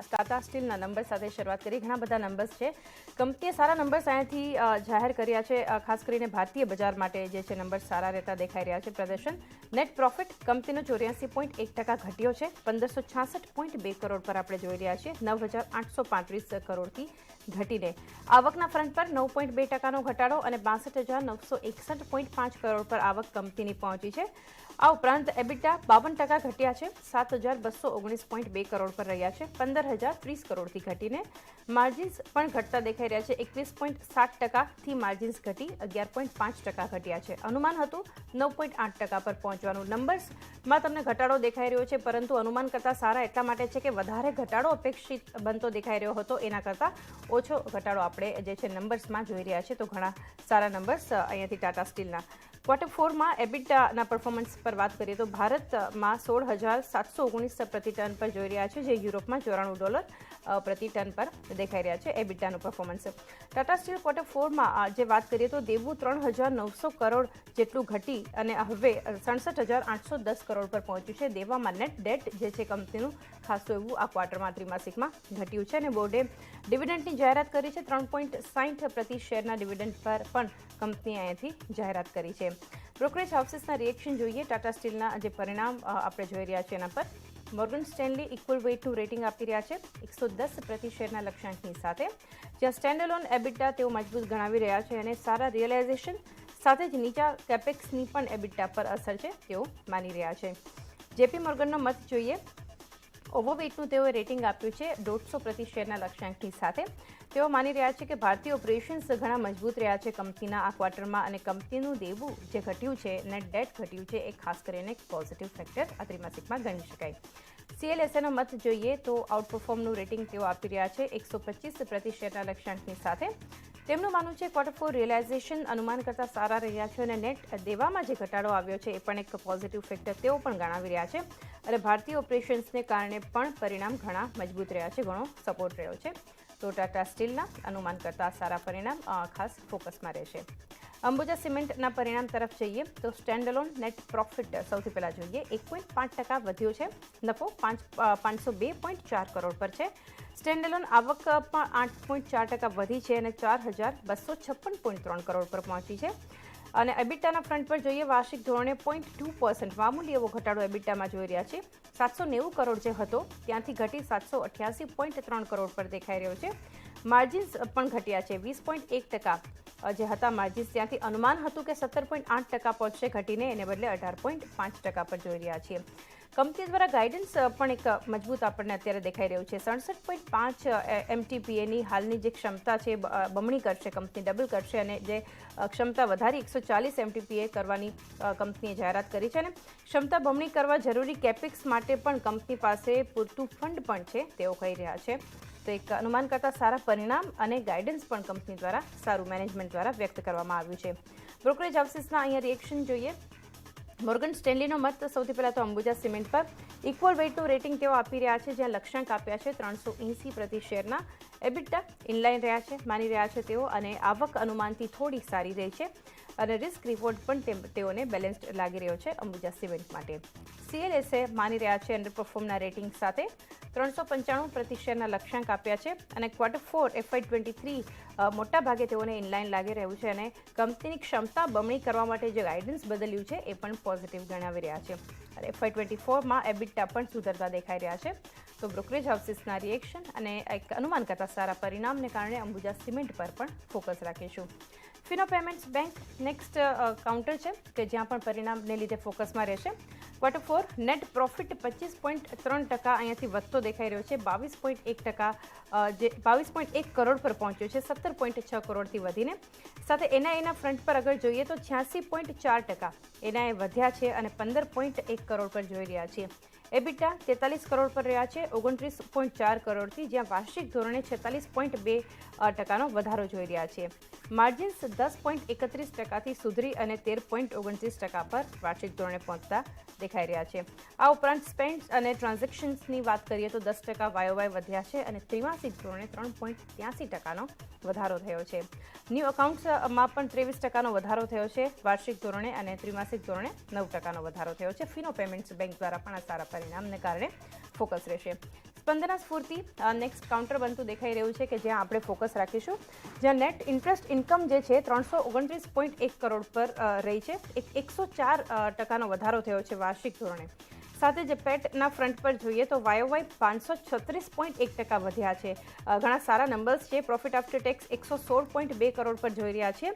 ટાટા સ્ટીલના નંબર સાથે શરૂઆત કરી. ઘણા બધા નંબર્સ છે. કંપનીએ સારા નંબર્સ અહીંયાથી જાહેર કર્યા છે. ખાસ કરીને ભારતીય બજાર માટે જે છે નંબર્સ સારા રહેતા દેખાઈ રહ્યા છે. પ્રદર્શન નેટ પ્રોફિટ કંપનીનો 84.1% ઘટ્યો છે. 1566.2 કરોડ પર આપણે જોઈ રહ્યા છીએ. 9,835 કરોડથી ઘટીને આવકના ફ્રન્ટ પર 9.2%નો ઘટાડો અને 62,961.5 કરોડ પર આવક કંપનીની પહોંચી છે. આ ઉપરાંત એબિટા 52% ઘટ્યા છે. 7,219.2 કરોડ પર રહ્યા છે. 15,030 કરોડથી ઘટીને માર્જિન્સ પણ ઘટતા દેખાઈ રહ્યા છે. 21.7%થી માર્જિન્સ ઘટી 11.5% ઘટ્યા છે. અનુમાન હતું 9.8% પર પહોંચવાનું. નંબર્સમાં તમને ઘટાડો દેખાઈ રહ્યો છે, પરંતુ અનુમાન કરતાં સારા એટલા માટે છે કે વધારે ઘટાડો અપેક્ષિત બનતો દેખાઈ રહ્યો હતો, એના કરતાં ઓછો ઘટાડો આપણે જે છે નંબર્સમાં જોઈ રહ્યા છે. તો ઘણા સારા નંબર્સ અહીંયાથી ટાટા સ્ટીલના. Q4 એબિટાના પરફોર્મન્સ પર વાત કરીએ તો ભારતમાં 16,719 પ્રતિ ટન પર જોઈ રહ્યા છે, જે યુરોપમાં $94 પ્રતિ ટન પર દેખાઈ રહ્યા છે એબિટાનું પરફોર્મન્સ. ટાટા સ્ટીલ Q4 જે વાત કરીએ તો દેવું 3,900 કરોડ જેટલું ઘટી અને હવે 67,810 કરોડ પર પહોંચ્યું છે. દેવામાં નેટ ડેટ જે છે કંપનીનું ખાસું એવું આ ક્વાર્ટરમાં ત્રિમાસિકમાં ઘટ્યું છે અને બોર્ડે ડિવિડન્ડની જાહેરાત કરી છે. 3.60 પ્રતિ શેરના ડિવિડન્ડ પર પણ કંપનીએ અહીંયાથી જાહેરાત કરી છે. બ્રોકરેજ હાઉસીસના રિએક્શન જોઈએ. ટાટા સ્ટીલના જે પરિણામ આપણે જોઈ રહ્યા છીએ એના પર મોર્ગન સ્ટેનલી ઇક્વલ વેઇટનું રેટિંગ આપી રહ્યા છે 110 પ્રતિ શેરના લક્ષ્યાંકની સાથે, જ્યાં સ્ટેન્ડઅલોન એબિટા તેઓ મજબૂત ગણાવી રહ્યા છે અને સારા રિયલાઇઝેશન સાથે જ નીચા કેપેક્સની પણ એબિટા પર અસર છે તેઓ માની રહ્યા છે. જેપી મોર્ગનનો મત જોઈએ. ઓવરવેઇટનું તેઓએ રેટિંગ આપ્યું છે 150 પ્રતિ શેરના લક્ષ્યાંકની સાથે. તેઓ માની રહ્યા છે કે ભારતીય ઓપરેશન્સ ઘણા મજબૂત રહ્યા છે કંપનીના આ ક્વાર્ટરમાં અને કંપનીનું દેવું જે ઘટ્યું છે, નેટ ડેટ ઘટ્યું છે, એ ખાસ કરીને એક પોઝિટિવ ફેક્ટર આ ત્રિમાસિકમાં ગણી શકાય. CLSAનો મત જોઈએ તો આઉટપરફોર્મનું રેટિંગ તેઓ આપી રહ્યા છે 125 પ્રતિ શેરના લક્ષ્યાંકની સાથે. તેમનું માનવું છે Q4 રિયલાઇઝેશન અનુમાન કરતાં સારા રહ્યા છે અને નેટ દેવામાં જે ઘટાડો આવ્યો છે એ પણ એક પોઝિટિવ ફેક્ટર તેઓ પણ ગણાવી રહ્યા છે અને ભારતીય ઓપરેશન્સને કારણે પણ પરિણામ ઘણા મજબૂત રહ્યા છે, ઘણો સપોર્ટ રહ્યો છે. તો ટાટા સ્ટીલના અનુમાન કરતાં સારા પરિણામ ખાસ ફોકસમાં રહેશે. અંબુજા સિમેન્ટના પરિણામ તરફ જઈએ તો સ્ટેન્ડઅલોન નેટ પ્રોફિટ સૌથી પહેલાં જોઈએ. 1.5% વધ્યો છે. નફો 502.4 કરોડ પર છે. સ્ટેન્ડઅલોન આવક પણ 8.4% વધી છે અને 4,256.3 કરોડ પર પહોંચી છે. અને એબિટાના ફ્રન્ટ પર જોઈએ. વાર્ષિક ધોરણે 0.2% મામૂલી એવો ઘટાડો એબિટામાં જોઈ રહ્યા છે. 790 કરોડ જે હતો ત્યાંથી ઘટી 788.3 કરોડ પર દેખાઈ રહ્યો છે. માર્જિન્સ પણ ઘટ્યા છે. 20.1% જે હતા માર્જિન્સ ત્યાંથી અનુમાન હતું કે 17.8% પહોંચશે, ઘટીને એને બદલે 18.5% પર જોઈ રહ્યા છીએ. કંપની દ્વારા ગાઈડન્સ પણ એક મજબૂત આપણને અત્યારે દેખાઈ રહ્યું છે. 67.5 MTPAની હાલની જે ક્ષમતા છે બમણી કરશે કંપની, ડબલ કરશે અને જે ક્ષમતા વધારી 140 MTPA કરવાની કંપનીએ જાહેરાત કરી છે અને ક્ષમતા બમણી કરવા જરૂરી કેપેક્સ માટે પણ કંપની પાસે પૂરતું ફંડ પણ છે તેઓ કહી રહ્યા છે. તો એક અનુમાન કરતાં સારા પરિણામ અને ગાઈડન્સ પણ કંપની દ્વારા સારું મેનેજમેન્ટ દ્વારા વ્યક્ત કરવામાં આવ્યું છે. બ્રોકરેજ હાઉસીસના અહીંયા રિએક્શન જોઈએ. મોર્ગન સ્ટેનલીનો મત સૌથી પહેલાં તો અંબુજા સિમેન્ટ પર ઇક્વલ વેઇટનું રેટિંગ તેઓ આપી રહ્યા છે, જ્યાં લક્ષ્યાંક આપ્યા છે 380 પ્રતિ શેરના. એબિટા ઇનલાઇન રહ્યા છે, માની રહ્યા છે તેઓ, અને આવક અનુમાનથી થોડી સારી રહી છે અને રિસ્ક રિવોર્ડ પણ તેઓને બેલેન્સ્ડ લાગી રહ્યો છે અંબુજા સિમેન્ટ માટે. CLSA માની રહ્યા છે અંડરપરફોર્મના રેટિંગ સાથે 395 પ્રતિ શેરના લક્ષ્યાંક આપ્યા છે અને Q4 FY23 મોટાભાગે તેઓને ઇનલાઇન લાગી રહ્યું છે અને કંપનીની ક્ષમતા બમણી કરવા માટે જે ગાઈડન્સ બદલ્યું છે એ પણ પોઝિટિવ ગણાવી રહ્યા છે. અને FY24 એબિટા પણ સુધરતા દેખાઈ રહ્યા છે. તો બ્રોકરેજ હાઉસીસના રિએક્શન અને એક અનુમાન કરતાં સારા પરિણામને કારણે અંબુજા સિમેન્ટ પર પણ ફોકસ રાખીશું. ફિનો પેમેન્ટ્સ બેંક નેક્સ્ટ કાઉન્ટર છે કે જ્યાં પણ પરિણામને લીધે ફોકસમાં રહેશે. Q4 નેટ પ્રોફિટ 25.3% અહીંયાથી વધતો દેખાઈ રહ્યો છે. 22.1% જે 22.1 કરોડ પર પહોંચ્યો છે 17.6 કરોડથી વધીને. સાથે એના ફ્રન્ટ પર અગર જોઈએ તો 86.4% એના વધ્યા છે અને 15.1 કરોડ પર જોઈ રહ્યા છીએ. એબિટા 43 કરોડ પર રહ્યા છે 29.4 કરોડથી, જ્યાં વાર્ષિક ધોરણે 46.2%નો વધારો જોઈ રહ્યા છીએ. માર્જિન્સ 10.31%થી સુધરી અને 13.29% પર વાર્ષિક ધોરણે પહોંચતા દેખાઈ રહ્યા છે. આ ઉપરાંત સ્પેન્ડ અને ટ્રાન્ઝેક્શન્સની વાત કરીએ તો 10% YOY વધ્યા છે અને ત્રિમાસિક ધોરણે 3.83%નો વધારો થયો છે. ન્યૂ અકાઉન્ટ્સમાં પણ 23%નો વધારો થયો છે વાર્ષિક ધોરણે અને ત્રિમાસિક ધોરણે 9%નો વધારો થયો છે. ફિનો પેમેન્ટ્સ બેંક દ્વારા પણ આ સારા પરિણામને કારણે ફોકસ રહેશે. સ્પંદના સ્ફૂર્તિ નેક્સ્ટ કાઉન્ટર બનતું દેખાઈ રહ્યું છે કે જ્યાં આપણે ફોકસ રાખીશું, જ્યાં નેટ ઇન્ટરેસ્ટ ઇન્કમ જે છે 329.1 કરોડ પર રહી છે, 104% વધારો થયો છે વાર્ષિક ધોરણે. સાથે જ પેટના ફ્રન્ટ પર જોઈએ તો વાયોવાય 536.1% વધ્યા છે. ઘણા સારા નંબર્સ છે. પ્રોફિટ આફ્ટર ટેક્સ 116.2 કરોડ પર જોઈ રહ્યા છીએ.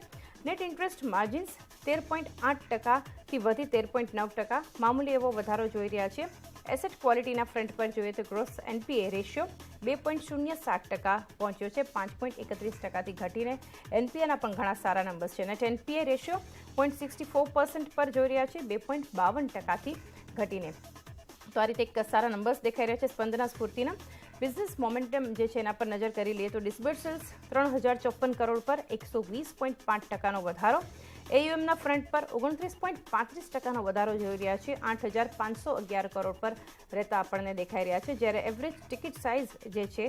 નેટ ઇન્ટરેસ્ટ માર્જિન્સ 13.8%થી વધી 13.9%, મામૂલી એવો વધારો જોઈ રહ્યા છીએ. એસેટ ક્વોલિટીના ફ્રન્ટ પર જોઈએ તો ગ્રોસ એનપીએ રેશિયો 2.07% પહોંચ્યો છે, 5.31%થી ઘટીને. એનપીએના પણ ઘણા સારા નંબર્સ છે. નેટ એનપીએ રેશિયો 0.64% પર જોઈ રહ્યા છે, 2.52%થી ઘટીને. તો આ રીતે એક સારા નંબર્સ દેખાઈ રહ્યા છે સ્પંદના સ્ફૂર્તિના. બિઝનેસ મોમેન્ટમ જે છે એના પર નજર કરી લઈએ તો ડિસ્બર્સલ્સ 3054 કરોડ પર 120.5%નો વધારો. એયુએમના ફ્રન્ટ પર 29.35%નો વધારો જોઈ રહ્યા છે, 8511 કરોડ પર રહેતા આપણને દેખાઈ રહ્યા છે. જ્યારે એવરેજ ટિકિટ સાઇઝ જે છે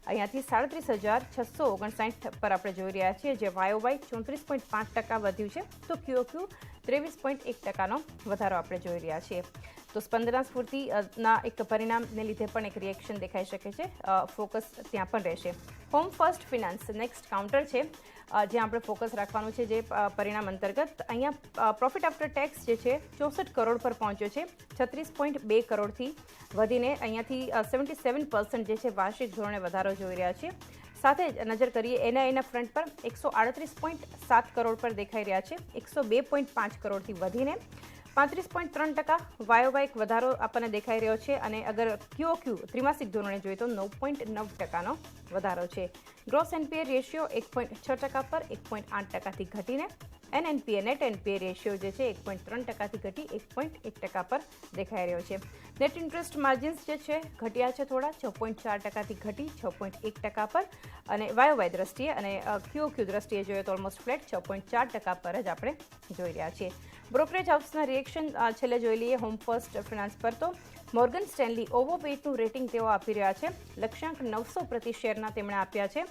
અહીંયાથી 37,659 પર આપણે જોઈ રહ્યા છીએ, જે વાયોવાય 34.5% વધ્યું છે, તો ક્યુઓક્યુ 23.1%નો વધારો આપણે જોઈ રહ્યા છીએ. તો સ્પંદના સ્ફૂર્તિના એક પરિણામને લીધે પણ એક રિએક્શન દેખાઈ શકે છે. ફોકસ ત્યાં પણ રહેશે. Home first finance next counter છે, જ્યાં આપણે ફોકસ રાખવાનું છે. જે પરિણામ અંતર્ગત અહીંયા પ્રોફિટ આફ્ટર ટેક્સ જે છે 64 કરોડ પર પહોંચ્યો છે, 36.2 કરોડથી વધીને અહીંયાથી 77% જે છે વાર્ષિક ધોરણે વધારો જોઈ રહ્યા છીએ. સાથે જ નજર કરીએ એનઆઈના ફ્રન્ટ પર 138.7 કરોડ પર દેખાઈ રહ્યા છે, 102.5 કરોડથી વધીને 35.3% વાયોવાય વધારો આપણને દેખાઈ રહ્યો છે. અને અગર ક્યુઓક્યુ ત્રિમાસિક ધોરણે જોઈએ તો 9.9%નો વધારો છે. ગ્રોસ એનપીએ રેશિયો 1.6% પર 1.8%થી ઘટીને. એનએનપીએ નેટ એનપીએ રેશિયો જે છે 1.3%થી ઘટી 1.1% પર દેખાઈ રહ્યો છે. નેટ ઇન્ટરેસ્ટ માર્જિન્સ જે છે ઘટ્યા છે થોડા, 6.4%થી ઘટી 6.1% પર. અને વાયોવાય દ્રષ્ટિએ અને ક્યુઓક્યુ દ્રષ્ટિએ જોઈએ તો ઓલમોસ્ટ ફ્લેટ 6.4% પર જ આપણે જોઈ રહ્યા છીએ. બ્રોકરેજ હાઉસના રિએક્શન છેલ્લે જોઈ લઈએ હોમ ફર્સ્ટ ફિનાન્સ પર. તો મોર્ગન સ્ટેનલી ઓવરવેટનું રેટિંગ તેઓ આપી રહ્યા છે. લક્ષ્યાંક 900 પ્રતિ શેરના તેમણે આપ્યા છે.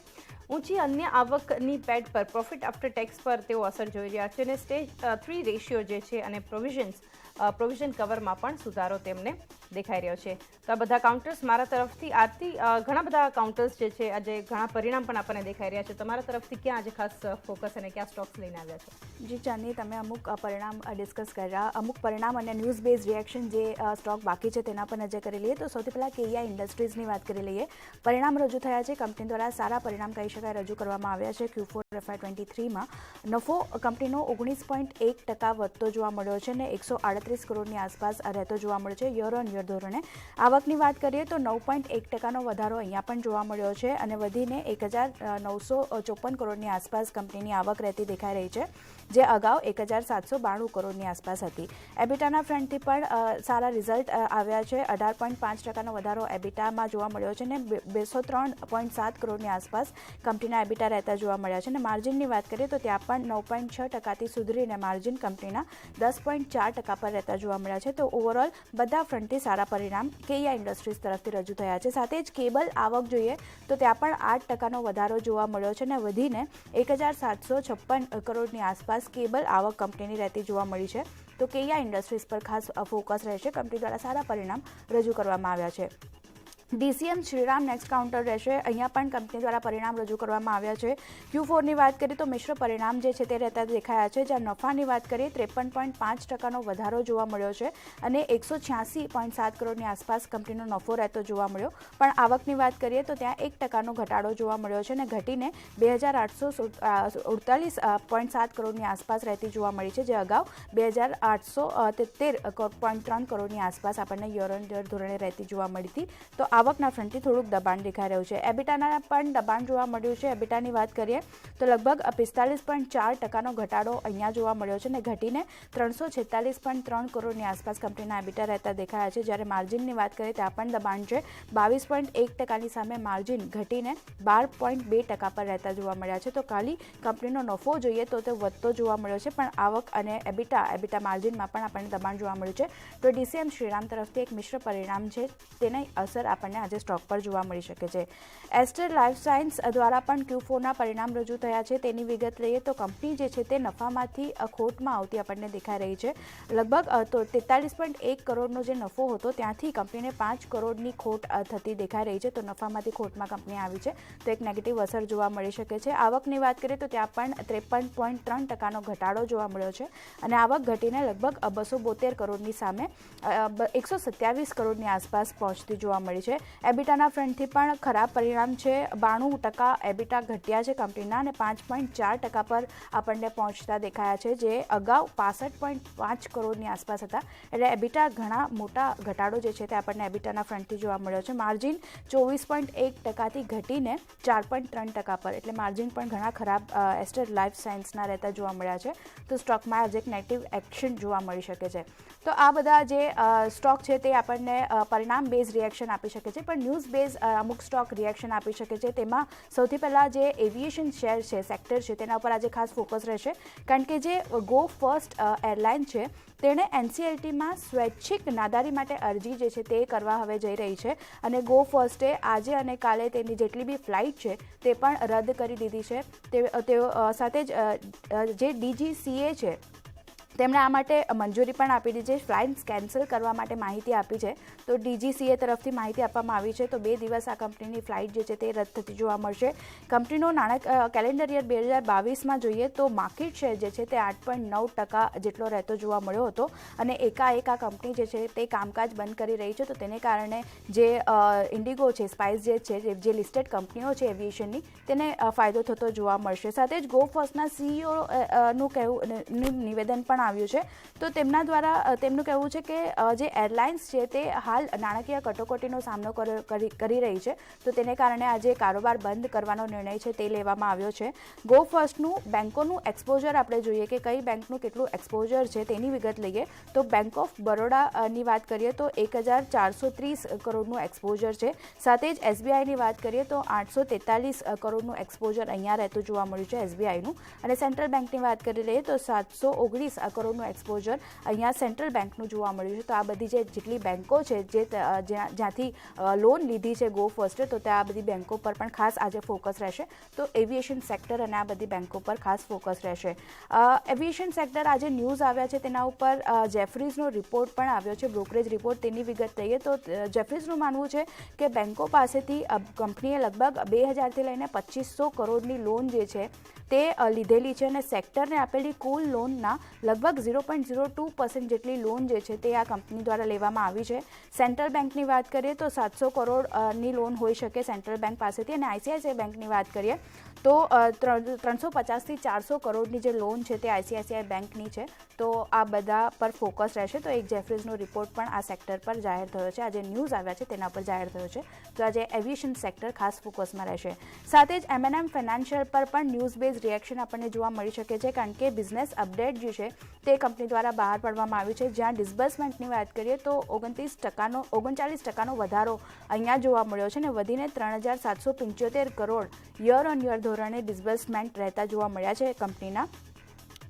ઊંચી અન્ય આવકની પેડ પર પ્રોફિટ આફ્ટર ટેક્સ પર તેઓ અસર જોઈ રહ્યા છે. અને સ્ટેજ 3 રેશિયો જે છે અને પ્રોવિઝન કવરમાં પણ સુધારો તેમને દેખાઈ રહ્યો છે. તો આ બધા કાઉન્ટર્સ મારા તરફથી. આજથી ઘણા બધા કાઉન્ટર્સ જે છે આજે ઘણા પરિણામ પણ આપણને દેખાઈ રહ્યા છે. તમારા તરફથી ક્યાં આજે ખાસ ફોકસ અને ક્યાં સ્ટોક્સ લઈને આવ્યા છે? જી ચાંદની, તમે અમુક પરિણામ ડિસ્કસ કર્યા. અમુક પરિણામ અને ન્યૂઝ બેઝ રિએક્શન જે સ્ટોક બાકી છે તેના પર નજર કરી લઈએ. તો સૌથી પહેલાં કેયા ઇન્ડસ્ટ્રીઝની વાત કરી લઈએ. પરિણામ રજૂ થયા છે. કંપની દ્વારા સારા પરિણામ કહી શકાય રજૂ કરવામાં આવ્યા છે. Q4 FY23માં નફો કંપનીનો 19.1% વધતો જોવા મળ્યો છે અને 138 કરોડની આસપાસ રહેતો જોવા મળ્યો છે યર ઓન યર ધોરણે. આવકની વાત કરીએ તો 9.1%નો વધારો અહીંયા પણ જોવા મળ્યો છે અને વધીને 1954 કરોડની આસપાસ કંપનીની આવક રહેતી દેખાઈ રહી છે, જે અગાઉ 1792 કરોડની આસપાસ હતી. એબિટાના ફ્રન્ટથી પણ સારા રિઝલ્ટ આવ્યા છે. 18.5%નો વધારો એબિટામાં જોવા મળ્યો છે અને 203.7 કરોડની આસપાસ કંપનીના એબિટા રહેતા જોવા મળ્યા છે. અને માર્જિનની વાત કરીએ તો ત્યાં પણ 9.6%થી સુધરીને માર્જિન કંપનીના 10.4% પર રહેતા જોવા મળ્યા છે. તો ઓવરઓલ બધા ફ્રન્ટથી સારા પરિણામ કેયા ઇન્ડસ્ટ્રીઝ તરફથી રજૂ થયા છે. સાથે જ કેબલ આવક જોઈએ તો ત્યાં પણ 8%નો વધારો જોવા મળ્યો છે અને વધીને 1756 કરોડની આસપાસ કેબલ આવક કંપનીની રહેતી જોવા મળી છે. તો કેયા ઇન્ડસ્ટ્રીઝ પર ખાસ ફોકસ રહેશે. કંપની દ્વારા સારા પરિણામ રજૂ કરવામાં આવ્યા છે. ડીસીએમ શ્રીરામ નેક્સ્ટ કાઉન્ટર રહેશે. અહીંયા પણ કંપની દ્વારા પરિણામ રજૂ કરવામાં આવ્યા છે. Q4ની વાત કરીએ તો મિશ્ર પરિણામ જે છે તે રહેતા દેખાયા છે. જ્યાં નફાની વાત કરીએ 53.5%નો વધારો જોવા મળ્યો છે અને 186.7 કરોડની આસપાસ કંપનીનો નફો રહેતો જોવા મળ્યો. પણ આવકની વાત કરીએ તો ત્યાં 1%નો ઘટાડો જોવા મળ્યો છે અને ઘટીને 2848.7 કરોડની આસપાસ રહેતી જોવા મળી છે, જે અગાઉ 2873.3 કરોડની આસપાસ આપણને યર ઓન યર ધોરણે રહેતી જોવા મળી હતી. તો આવકના ફ્રન્ટથી થોડુંક દબાણ દેખાઈ રહ્યું છે. એબિટાના પણ દબાણ જોવા મળ્યું છે. એબિટાની વાત કરીએ તો લગભગ 45.4%નો ઘટાડો અહીંયા જોવા મળ્યો છે અને ઘટીને 346.3 કરોડની આસપાસ કંપનીના એબિટા રહેતા દેખાયા છે. જ્યારે માર્જિનની વાત કરીએ ત્યાં પણ દબાણ છે. 22.1%ની સામે માર્જિન ઘટીને 12.2% પર રહેતા જોવા મળ્યા છે. તો ખાલી કંપનીનો નફો જોઈએ તો તે વધતો જોવા મળ્યો છે, પણ આવક અને એબિટા માર્જિનમાં પણ આપણને દબાણ જોવા મળ્યું છે. તો ડીસીએમ શ્રીરામ તરફથી એક મિશ્ર પરિણામ છે, તેને અસર આપણને આપણને આજે સ્ટોક પર જોવા મળી શકે છે. એસ્ટર લાઈફ સાયન્સ દ્વારા પણ Q4ના પરિણામ રજૂ થયા છે. તેની વિગત લઈએ તો કંપની જે છે તે નફામાંથી ખોટમાં આવતી આપણને દેખાઈ રહી છે. લગભગ 43.1 કરોડનો જે નફો હતો ત્યાંથી કંપનીને 5 કરોડની ખોટ થતી દેખાઈ રહી છે. તો નફામાંથી ખોટમાં કંપની આવી છે તો એક નેગેટિવ અસર જોવા મળી શકે છે. આવકની વાત કરીએ તો ત્યાં પણ 53.3% ઘટાડો જોવા મળ્યો છે અને આવક ઘટીને લગભગ 272 કરોડની સામે 127 કરોડની આસપાસ પહોંચતી જોવા મળી છે. એબિટાના ફ્રન્ટથી પણ ખરાબ પરિણામ છે. 92% એબિટા ઘટ્યા છે કંપનીના અને 5.4% પર આપણને પહોંચતા દેખાયા છે, જે અગાઉ 65.5 કરોડની આસપાસ હતા. એટલે એબિટા ઘણા મોટા ઘટાડો જે છે તે આપણને એબિટાના ફ્રન્ટથી જોવા મળ્યો છે. માર્જિન 24.1%થી ઘટીને 4.3% પર, એટલે માર્જિન પણ ઘણા ખરાબ એસ્ટર લાઈફ સાયન્સના રહેતા જોવા મળ્યા છે. તો સ્ટોકમાં આજે એક નેગેટિવ એક્શન જોવા મળી શકે છે. તો આ બધા જે સ્ટોક છે તે આપણને પરિણામ બેઝ રિએક્શન આપી શકે છે, પણ ન્યૂઝ બેઝ અમુક સ્ટોક રિએક્શન આપી શકે છે. તેમાં સૌથી પહેલાં જે એવિએશન શેર છે, સેક્ટર છે, તેના ઉપર આજે ખાસ ફોકસ રહેશે, કારણ કે જે ગો ફર્સ્ટ એરલાઇન છે તેણે NCLTમાં સ્વૈચ્છિક નાદારી માટે અરજી જે છે તે કરવા હવે જઈ રહી છે અને ગો ફર્સ્ટે આજે અને કાલે તેની જેટલી બી ફ્લાઇટ છે તે પણ રદ કરી દીધી છે. તેઓ સાથે જ જે DGCA છે તેમણે આ માટે મંજૂરી પણ આપી દીધી છે. ફ્લાઇટ્સ કેન્સલ કરવા માટે માહિતી આપી છે. તો DGCA તરફથી માહિતી આપવામાં આવી છે. તો 2 દિવસ આ કંપનીની ફ્લાઇટ જે છે તે રદ થતી જોવા મળશે. કંપનીનો કેલેન્ડર યર 2022માં જોઈએ તો માર્કેટ શેર જે છે તે 8.9% જેટલો રહેતો જોવા મળ્યો હતો અને એકાએક આ કંપની જે છે તે કામકાજ બંધ કરી રહી છે. તો તેને કારણે જે ઇન્ડિગો છે, સ્પાઇસજેટ છે, જે લિસ્ટેડ કંપનીઓ છે એવિએશનની, તેને ફાયદો થતો જોવા મળશે. સાથે જ ગો ફર્સ્ટના CEO નું નિવેદન પણ આવ્યું છે. તો તેમના દ્વારા તેમનું કહેવું છે કે જે એરલાઇન્સ છે તે હાલ નાણાકીય કટોકટીનો સામનો કરી રહી છે. તો તેને કારણે આજે કારોબાર બંધ કરવાનો નિર્ણય છે તે લેવામાં આવ્યો છે. ગો ફર્સ્ટનું બેન્કોનું એક્સપોઝર આપણે જોઈએ કે કઈ બેંકનું કેટલું એક્સપોઝર છે તેની વિગત લઈએ તો બેંક ઓફ બરોડાની વાત કરીએ તો 1430 કરોડનું એક્સપોઝર છે. સાથે જ SBIની વાત કરીએ તો 843 કરોડનું એક્સપોઝર અહીંયા રહેતું જોવા મળ્યું છે SBIનું. અને સેન્ટ્રલ બેંકની વાત કરી લઈએ તો 719 કરોડનું એક્સપોઝર અહીંયા સેન્ટ્રલ બેંકનું જોવા મળ્યું છે. તો આ બધી જેટલી બેંકો છે જે જ્યાંથી લોન લીધી છે ગો ફર્સ્ટે, તો ત્યાં આ બધી બેંકો પર પણ ખાસ આજે ફોકસ રહેશે. તો એવિએશન સેક્ટર અને આ બધી બેંકો પર ખાસ ફોકસ રહેશે. એવિએશન સેક્ટર આજે ન્યૂઝ આવ્યા છે તેના ઉપર જેફરીઝનો રિપોર્ટ પણ આવ્યો છે, બ્રોકરેજ રિપોર્ટ. તેની વિગત લઈએ તો જેફરીઝનું માનવું છે કે બેંકો પાસેથી કંપનીએ લગભગ 2000થી લઈને 2500 કરોડની લોન જે છે તે લીધેલી છે અને સેક્ટરને આપેલી કુલ લોનના લગભગ 0.02% જેટલી લોન જે છે તે આ કંપની દ્વારા લેવામાં આવી છે. સેન્ટ્રલ બેંકની વાત કરીએ તો 700 કરોડની લોન હોઈ શકે સેન્ટ્રલ બેંક પાસેથી અને ICICI બેંકની વાત કરીએ તો 350થી 400 કરોડની જે લોન છે તે ICICI બેંકની છે. તો આ બધા પર ફોકસ રહેશે. તો એક જેફરીઝનો રિપોર્ટ પણ આ સેક્ટર પર જાહેર થયો છે. આજે ન્યૂઝ આવ્યા છે તેના પર જાહેર થયો છે. તો આજે એવિએશન સેક્ટર ખાસ ફોકસમાં રહેશે. સાથે જ M&M ફાઇનાન્શિયલ પર પણ ન્યૂઝ બેઝ રિએક્શન આપણને જોવા મળી શકે છે, કારણ કે બિઝનેસ અપડેટ જે છે તે કંપની દ્વારા બહાર પાડવામાં આવ્યું છે, જ્યાં ડિસ્બર્સમેન્ટની વાત કરીએ તો 39% વધારો અહીંયા જોવા મળ્યો છે અને વધીને 3775 કરોડ યર ઓન યર ધોરણે ડિસ્બર્સમેન્ટ રહેતા જોવા મળ્યા છે કંપનીના.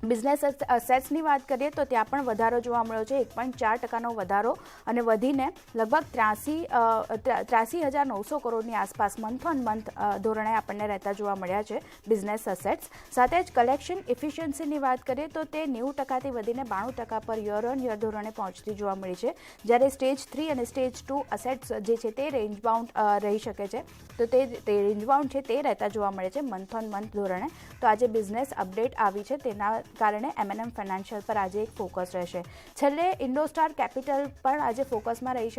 બિઝનેસ અસેટ્સની વાત કરીએ તો ત્યાં પણ વધારો જોવા મળ્યો છે, 1.4% વધારો અને વધીને લગભગ 83,900 કરોડની આસપાસ મંથ ઓન મંથ ધોરણે આપણને રહેતા જોવા મળ્યા છે બિઝનેસ અસેટ્સ. સાથે જ કલેક્શન ઇફિશિયન્સીની વાત કરીએ તો તે 90%થી વધીને 92% પર યર ઓન યર ધોરણે પહોંચતી જોવા મળી છે. જ્યારે સ્ટેજ 3 અને સ્ટેજ 2 અસેટ્સ જે છે તે રેન્જ બાઉન્ડ રહી શકે છે. તો તે રેન્જ બાઉન્ડ છે તે રહેતા જોવા મળે છે મંથ ઓન મંથ ધોરણે. તો આજે બિઝનેસ અપડેટ આવી છે, તેના કારણે M&M ફાઇનાન્શિયલ પર આજે એક ફોકસ રહેશે. છેલ્લે ઇન્ડોસ્ટાર કેપિટલ પણ આજે ફોકસમાં રહી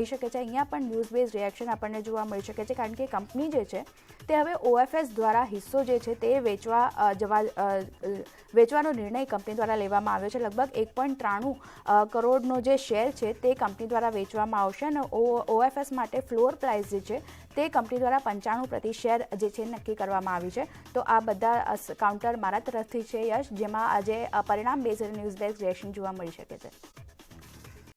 શકે છે. અહીંયા પણ ન્યૂઝ બેઝ રિએક્શન આપણને જોવા મળી શકે છે, કારણ કે કંપની જે છે તે હવે OFS દ્વારા હિસ્સો જે છે તે વેચવાનો નિર્ણય કંપની દ્વારા લેવામાં આવ્યો છે. લગભગ 1.93 કરોડનો જે શેર છે તે કંપની દ્વારા વેચવામાં આવશે અને OFS માટે ફ્લોર પ્રાઇસ જે છે તે કંપની દ્વારા 95 પ્રતિ શેર જે છે નક્કી કરવામાં આવી છે. તો આ બધા કાઉન્ટર મારા તરફથી છે યશ, જેમાં આજે પરિણામ બેઝ ન્યૂઝ બેઝ રિએક્શન જોવા મળી શકે છે.